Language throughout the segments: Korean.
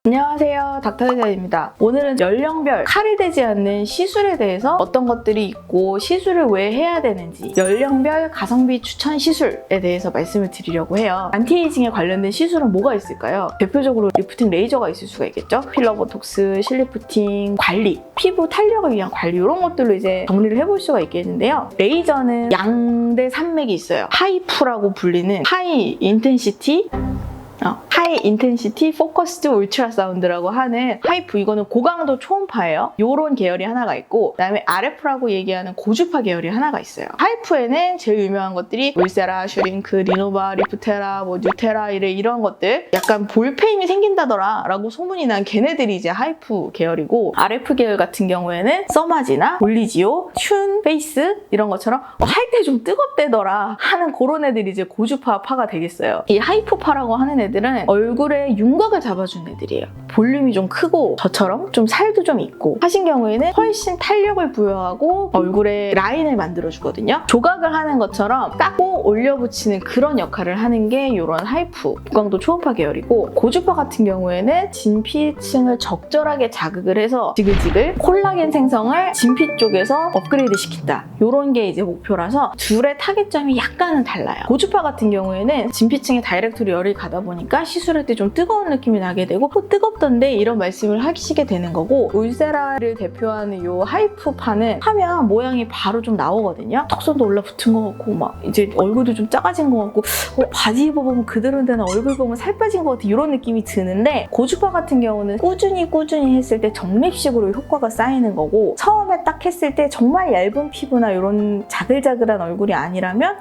안녕하세요, 닥터의자입니다. 오늘은 연령별 칼이 되지 않는 시술에 대해서 어떤 것들이 있고 시술을 왜 해야 되는지, 연령별 가성비 추천 시술에 대해서 말씀을 드리려고 해요. 안티에이징에 관련된 시술은 뭐가 있을까요? 대표적으로 리프팅 레이저가 있을 수가 있겠죠? 필러 보톡스, 실리프팅, 관리, 피부 탄력을 위한 관리, 이런 것들로 이제 정리를 해볼 수가 있겠는데요. 레이저는 양대 산맥이 있어요. 하이프라고 불리는 하이 인텐시티 포커스드 울트라사운드라고 하는 하이프, 이거는 고강도 초음파예요. 요런 계열이 하나가 있고, 그다음에 RF라고 얘기하는 고주파 계열이 하나가 있어요. 하이프에는 제일 유명한 것들이 울세라, 슈링크, 리노바, 리프테라, 뉴테라 이런 것들, 약간 볼페임이 생긴다더라 라고 소문이 난 걔네들이 이제 하이프 계열이고, RF 계열 같은 경우에는 써마지나 볼리지오, 튠, 페이스 이런 것처럼 할 때 좀 뜨겁대더라 하는 그런 애들이 이제 고주파 파가 되겠어요. 이 하이프파라고 하는 애들은 얼굴에 윤곽을 잡아준 애들이에요. 볼륨이 좀 크고 저처럼 좀 살도 좀 있고 하신 경우에는 훨씬 탄력을 부여하고 얼굴에 라인을 만들어주거든요. 조각을 하는 것처럼 깎고 올려붙이는 그런 역할을 하는 게 이런 하이프, 고강도 초음파 계열이고, 고주파 같은 경우에는 진피층을 적절하게 자극을 해서 지글지글 콜라겐 생성을 진피 쪽에서 업그레이드 시킨다. 이런 게 이제 목표라서 둘의 타겟점이 약간은 달라요. 고주파 같은 경우에는 진피층에 다이렉트로 열이 가다 보니까 시술할 때 좀 뜨거운 느낌이 나게 되고, 뜨겁던데 이런 말씀을 하시게 되는 거고, 울세라를 대표하는 이 하이프파는 하면 모양이 바로 좀 나오거든요. 턱선도 올라붙은 것 같고 막 이제 얼굴도 좀 작아진 것 같고, 바지 입어보면 그대로 되나, 얼굴 보면 살 빠진 것 같아, 이런 느낌이 드는데, 고주파 같은 경우는 꾸준히 했을 때 정맥식으로 효과가 쌓이는 거고, 처음에 딱 했을 때 정말 얇은 피부나 이런 자글자글한 얼굴이 아니라면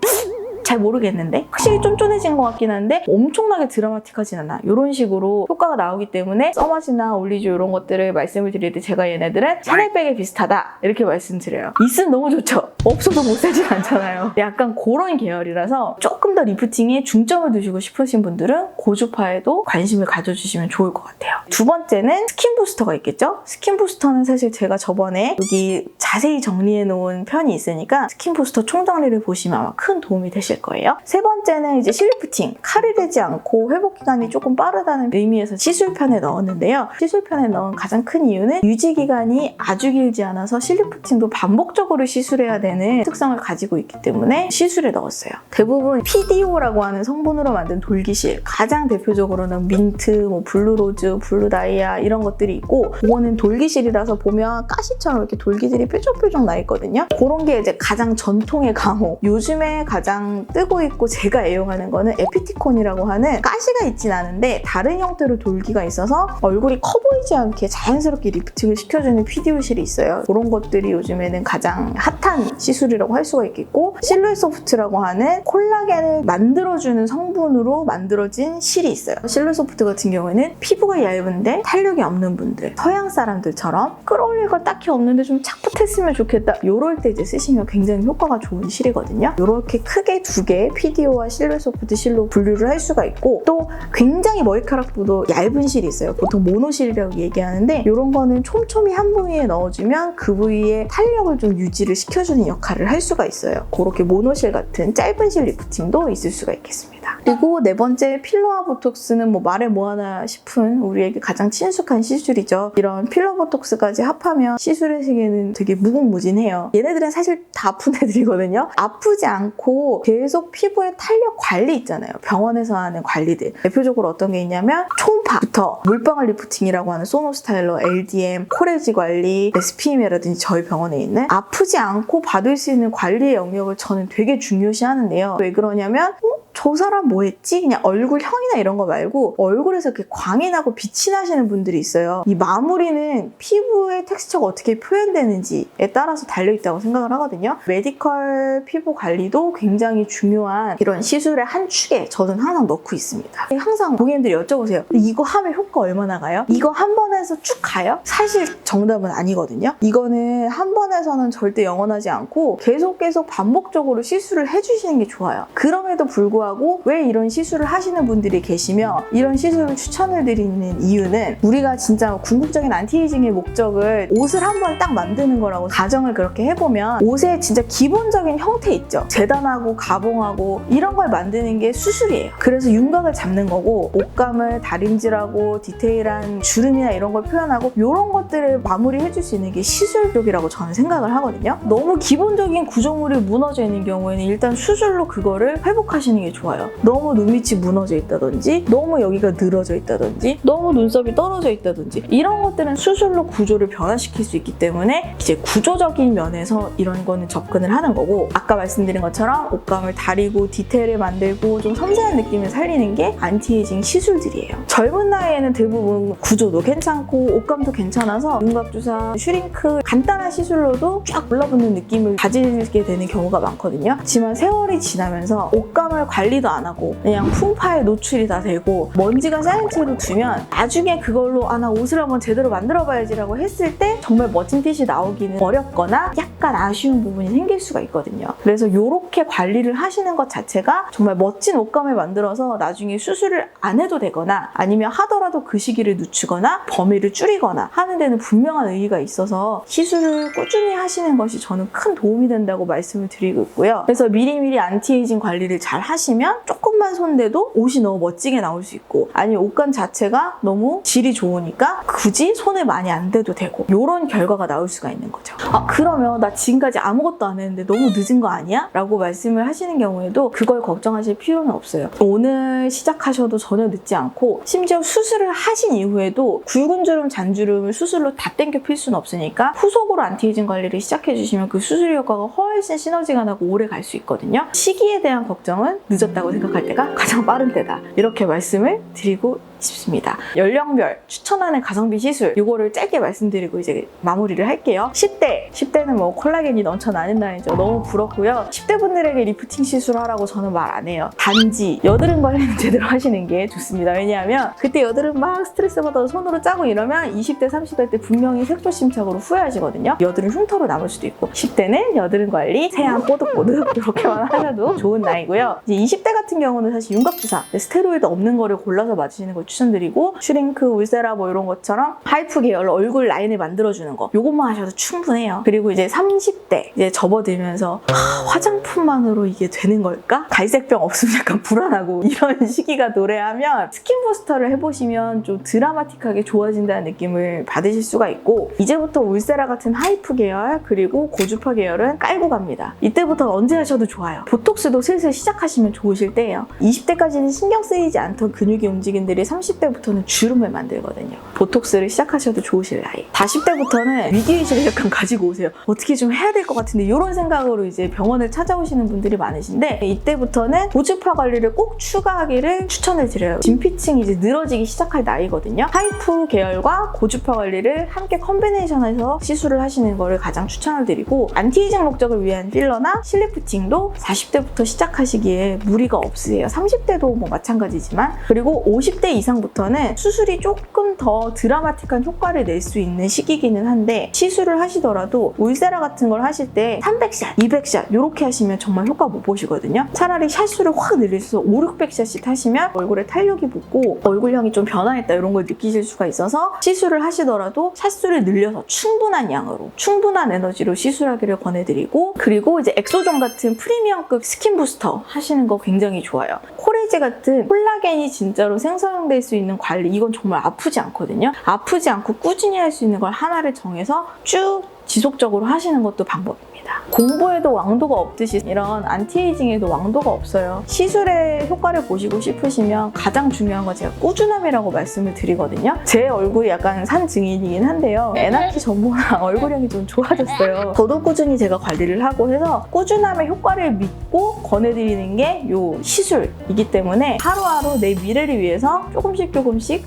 잘 모르겠는데 확실히 쫀쫀해진 것 같긴 한데 엄청나게 드라마틱하진 않아. 이런 식으로 효과가 나오기 때문에 써마지나 올리죠 이런 것들을 말씀을 드릴 때 제가 얘네들은 샤넬백에 비슷하다 이렇게 말씀드려요. 있으면 너무 좋죠. 없어도 못 살진 않잖아요. 약간 그런 계열이라서 조금 더 리프팅에 중점을 두시고 싶으신 분들은 고주파에도 관심을 가져주시면 좋을 것 같아요. 두 번째는 스킨 부스터가 있겠죠? 스킨 부스터는 사실 제가 저번에 여기 자세히 정리해 놓은 편이 있으니까 스킨 부스터 총정리를 보시면 아마 큰 도움이 되실 거예요. 세 번째는 이제 실리프팅, 칼이 되지 않고 회복 기간이 조금 빠르다는 의미에서 시술편에 넣었는데요. 시술편에 넣은 가장 큰 이유는 유지 기간이 아주 길지 않아서 실리프팅도 반복적으로 시술해야 되는 특성을 가지고 있기 때문에 시술에 넣었어요. 대부분 PDO라고 하는 성분으로 만든 돌기실, 가장 대표적으로는 민트, 블루로즈, 블루다이아 이런 것들이 있고, 이거는 돌기실이라서 보면 가시처럼 이렇게 돌기들이 뾰족뾰족 나 있거든요. 그런 게 이제 가장 전통의 강호. 요즘에 가장 뜨고 있고 제가 애용하는 거는 에피티콘이라고 하는 가시가 있진 않은데 다른 형태로 돌기가 있어서 얼굴이 커 보이지 않게 자연스럽게 리프팅을 시켜주는 PDO실이 있어요. 그런 것들이 요즘에는 가장 핫한 시술이라고 할 수가 있겠고, 실루엣 소프트라고 하는 콜라겐을 만들어주는 성분으로 만들어진 실이 있어요. 실루엣 소프트 같은 경우에는 피부가 얇은데 탄력이 없는 분들, 서양 사람들처럼 끌어올릴 거 딱히 없는데 좀 착붙했으면 좋겠다, 요럴 때 이제 쓰시면 굉장히 효과가 좋은 실이거든요. 요렇게 크게 두 개, PDO와 실루엣 소프트 실로 분류를 할 수가 있고, 또 굉장히 머리카락보다 얇은 실이 있어요. 보통 모노실이라고 얘기하는데, 이런 거는 촘촘히 한 부위에 넣어주면 그 부위에 탄력을 좀 유지를 시켜주는 역할을 할 수가 있어요. 그렇게 모노실 같은 짧은 실 리프팅도 있을 수가 있겠습니다. 그리고 네 번째, 필러와 보톡스는 말해 뭐하나 싶은 우리에게 가장 친숙한 시술이죠. 이런 필러 보톡스까지 합하면 시술의 세계는 되게 무궁무진해요. 얘네들은 사실 다 아픈 애들이거든요. 아프지 않고 계속 피부의 탄력 관리 있잖아요. 병원에서 하는 관리들. 대표적으로 어떤 게 있냐면 초음파부터 물방울 리프팅이라고 하는 소노스타일러, LDM, 코레지 관리, SPM이라든지 저희 병원에 있는 아프지 않고 받을 수 있는 관리의 영역을 저는 되게 중요시 하는데요. 왜 그러냐면 저 사람 뭐 했지? 그냥 얼굴형이나 이런 거 말고 얼굴에서 이렇게 광이 나고 빛이 나시는 분들이 있어요. 이 마무리는 피부의 텍스처가 어떻게 표현되는지에 따라서 달려있다고 생각을 하거든요. 메디컬 피부 관리도 굉장히 중요한 이런 시술의 한 축에 저는 항상 넣고 있습니다. 항상 고객님들이 여쭤보세요. 이거 하면 효과 얼마나 가요? 이거 한 번에서 쭉 가요? 사실 정답은 아니거든요. 이거는 한 번에서는 절대 영원하지 않고 계속 반복적으로 시술을 해주시는 게 좋아요. 그럼에도 불구하고 불구하고 왜 이런 시술을 하시는 분들이 계시며 이런 시술을 추천을 드리는 이유는 우리가 진짜 궁극적인 안티에이징의 목적을 옷을 한번 딱 만드는 거라고 가정을 그렇게 해보면 옷의 진짜 기본적인 형태 있죠. 재단하고 가봉하고 이런 걸 만드는 게 수술이에요. 그래서 윤곽을 잡는 거고 옷감을 다림질하고 디테일한 주름이나 이런 걸 표현하고 이런 것들을 마무리해줄 수 있는 게 시술 쪽이라고 저는 생각을 하거든요. 너무 기본적인 구조물이 무너져 있는 경우에는 일단 수술로 그거를 회복하시는 게 좋아요. 너무 눈 밑이 무너져 있다든지 너무 여기가 늘어져 있다든지 너무 눈썹이 떨어져 있다든지 이런 것들은 수술로 구조를 변화시킬 수 있기 때문에 이제 구조적인 면에서 이런 거는 접근을 하는 거고 아까 말씀드린 것처럼 옷감을 다리고 디테일을 만들고 좀 섬세한 느낌을 살리는 게 안티에이징 시술들이에요. 젊은 나이에는 대부분 구조도 괜찮고 옷감도 괜찮아서 윤곽주사, 슈링크 간단한 시술로도 쫙 올라붙는 느낌을 가지게 되는 경우가 많거든요. 하지만 세월이 지나면서 옷감을 관리도 안 하고 그냥 풍파에 노출이 다 되고 먼지가 쌓인 채로 두면 나중에 그걸로 나 옷을 한번 제대로 만들어 봐야지라고 했을 때 정말 멋진 핏이 나오기는 어렵거나 약간 아쉬운 부분이 생길 수가 있거든요. 그래서 이렇게 관리를 하시는 것 자체가 정말 멋진 옷감을 만들어서 나중에 수술을 안 해도 되거나 아니면 하더라도 그 시기를 늦추거나 범위를 줄이거나 하는 데는 분명한 의의가 있어서 시술을 꾸준히 하시는 것이 저는 큰 도움이 된다고 말씀을 드리고 있고요. 그래서 미리미리 안티에이징 관리를 잘 하시면 조금만 손대도 옷이 너무 멋지게 나올 수 있고 아니면 옷감 자체가 너무 질이 좋으니까 굳이 손을 많이 안 대도 되고 이런 결과가 나올 수가 있는 거죠. 그러면 나 지금까지 아무것도 안 했는데 너무 늦은 거 아니야? 라고 말씀을 하시는 경우에도 그걸 걱정하실 필요는 없어요. 오늘 시작하셔도 전혀 늦지 않고 심지어 수술을 하신 이후에도 굵은 주름, 잔주름을 수술로 다 땡겨 필 수는 없으니까 후속으로 안티에이징 관리를 시작해 주시면 그 수술 효과가 훨씬 시너지가 나고 오래 갈 수 있거든요. 시기에 대한 걱정은 늦었다고 생각할 때가 가장 빠른 때다. 이렇게 말씀을 드리고 싶습니다. 연령별 추천하는 가성비 시술 이거를 짧게 말씀드리고 이제 마무리를 할게요. 10대는 뭐 콜라겐이 넘쳐나는 나이죠. 너무 부럽고요. 10대 분들에게 리프팅 시술하라고 저는 말 안 해요. 단지 여드름 관리는 제대로 하시는 게 좋습니다. 왜냐하면 그때 여드름 막 스트레스 받아서 손으로 짜고 이러면 20대, 30대 때 분명히 색소심착으로 후회하시거든요. 여드름 흉터로 남을 수도 있고 10대는 여드름 관리, 세안 뽀득뽀득 이렇게만 하셔도 좋은 나이고요. 이제 20대 같은 경우는 사실 윤곽주사, 스테로이드 없는 거를 골라서 맞으시는 걸 추천드리고 슈링크, 울세라 뭐 이런 것처럼 하이프 계열 얼굴 라인을 만들어주는 거 이것만 하셔도 충분해요. 그리고 이제 30대 이제 접어들면서 화장품만으로 이게 되는 걸까? 갈색병 없으면 약간 불안하고 이런 시기가 노래하면 스킨 부스터를 해보시면 좀 드라마틱하게 좋아진다는 느낌을 받으실 수가 있고 이제부터 울세라 같은 하이프 계열 그리고 고주파 계열은 깔고 갑니다. 이때부터 언제 하셔도 좋아요. 보톡스도 슬슬 시작하시면 좋으실 때예요. 20대까지는 신경 쓰이지 않던 근육의 움직임들이 30대부터는 주름을 만들거든요. 보톡스를 시작하셔도 좋으실 나이. 40대부터는 위기의식을 약간 가지고 오세요. 어떻게 좀 해야 될 것 같은데 이런 생각으로 이제 병원을 찾아오시는 분들이 많으신데 이때부터는 고주파 관리를 꼭 추가하기를 추천을 드려요. 진피층이 이제 늘어지기 시작할 나이거든요. 하이프 계열과 고주파 관리를 함께 컴비네이션해서 시술을 하시는 거를 가장 추천을 드리고 안티에이징 목적을 위한 필러나 실리프팅도 40대부터 시작하시기에 무리가 없으세요. 30대도 뭐 마찬가지지만 그리고 50대 이상부터는 수술이 조금 더 드라마틱한 효과를 낼 수 있는 시기이기는 한데 시술을 하시더라도 울세라 같은 걸 하실 때 300샷, 200샷 이렇게 하시면 정말 효과 못 보시거든요. 차라리 샷수를 확 늘리셔서 5, 600샷씩 하시면 얼굴에 탄력이 붙고 얼굴형이 좀 변화했다 이런 걸 느끼실 수가 있어서 시술을 하시더라도 샷수를 늘려서 충분한 양으로 충분한 에너지로 시술하기를 권해드리고 그리고 이제 엑소존 같은 프리미엄급 스킨 부스터 하시는 거 굉장히 좋아요. 코레지 같은 콜라겐이 진짜로 생성될 수 있는 관리 이건 정말 아프지 않거든요. 아프지 않고 꾸준히 할 수 있는 걸 하나를 정해서 쭉 지속적으로 하시는 것도 방법입니다. 공부에도 왕도가 없듯이 이런 안티에이징에도 왕도가 없어요. 시술의 효과를 보시고 싶으시면 가장 중요한 건 제가 꾸준함이라고 말씀을 드리거든요. 제 얼굴이 약간 산 증인이긴 한데요. 애 낳기 전보다 얼굴형이 좀 좋아졌어요. 저도 꾸준히 제가 관리를 하고 해서 꾸준함의 효과를 믿고 권해드리는 게 이 시술이기 때문에 하루하루 내 미래를 위해서 조금씩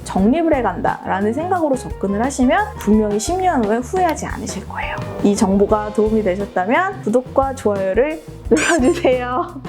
정립을 해간다라는 생각으로 접근을 하시면 분명히 10년 후에 후회하지 않으실 거예요. 이 정보가 도움이 되셨다면 구독과 좋아요를 눌러주세요.